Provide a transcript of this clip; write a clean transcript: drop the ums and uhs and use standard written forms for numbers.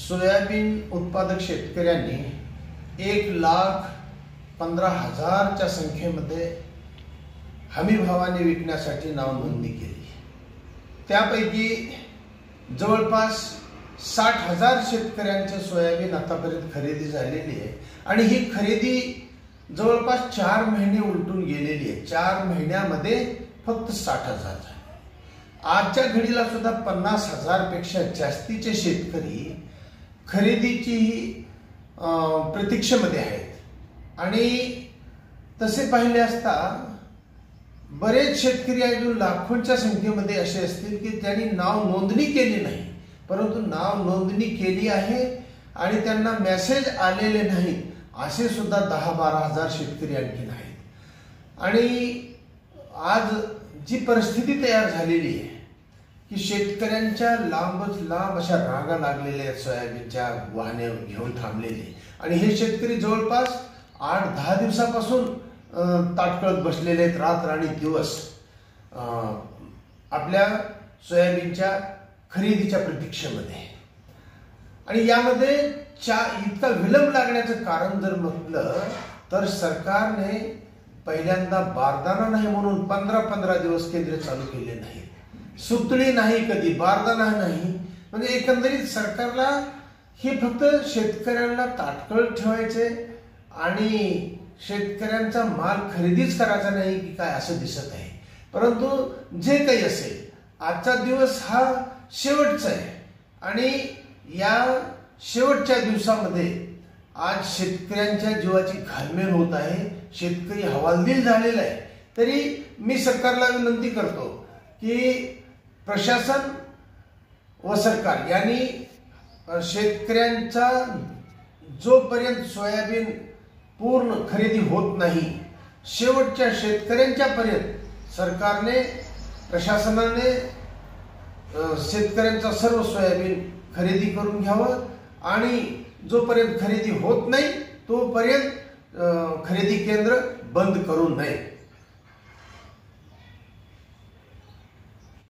Soybean उत्पादक शेतकऱ्यांनी 1,15,000च्या संख्येमध्ये हमी भावाने विकण्यासाठी नाव नोंदणी केली। त्यापैकी जवळपास 60,000 शेतकऱ्यांचे सोयाबीन आतापर्यंत खरेदी झालेली आहे आणि ही खरेदी जवळपास 4 महिने उलटून गेलेली आहे। 4 महिन्यामध्ये फक्त 60,000 झाले। आजच्या घडीला सुद्धा 50,000 पेक्षा जास्तीचे शेतकरी खरेदीची प्रतीक्षेमध्ये आहेत आणि तसे पाहिले असता बरेच शेतकरी अजून लाखोंच्या संख्येमध्ये असे असतील की त्यांनी नाव नोंदणी केली नाही, परंतु नाव नोंदणी केली आहे आणि त्यांना मेसेज आलेले नाही असे सुद्धा 10-12,000 शेतकरी आणखी आहेत। आणि आज जी परिस्थिती तयार झालेली आहे की शेतकऱ्यांच्या लांबच लांब अशा रांगा लागलेल्या आहेत सोयाबीनच्या वाहने घेऊन थांबलेले आणि हे शेतकरी जवळपास 8-10 दिवसापासून ताटकळत बसलेले आहेत, रात्र आणि दिवस आपल्या सोयाबीनच्या खरेदीच्या प्रतीक्षेमध्ये। आणि यामध्ये इतका विलंब लागण्याचं कारण जर म्हटलं तर सरकारने पहिल्यांदा बारदाना नाही म्हणून 15-15 दिवस केंद्र चालू केले नाही, सुतळी नाही, कधी बारदाना नाही, म्हणजे एकंदरीत सरकारला हे फक्त शेतकऱ्यांना ताटकळत ठेवायचे आणि शेतकऱ्यांचा माल खरेदीच करायचा नाही की काय असं दिसत आहे। परंतु जे काही असेल आजचा दिवस हा शेवटचा आहे आणि या शेवटच्या दिवसामध्ये आज शेतकऱ्यांच्या जीवाची घालमेल होत आहे, शेतकरी हवालदिल झालेला आहे। तरी मी सरकारला विनंती करतो की प्रशासन व सरकार यांनी शेतकऱ्यांचा जोपर्यंत सोयाबीन पूर्ण खरेदी होत नाही शेवटच्या शेतकऱ्यांच्या पर्यंत सरकारने प्रशासनाने शेतकऱ्यांचा सर्व सोयाबीन खरेदी करून घ्यावं आणि जोपर्यंत खरेदी होत नाही तोपर्यंत खरेदी केंद्र बंद करू नये।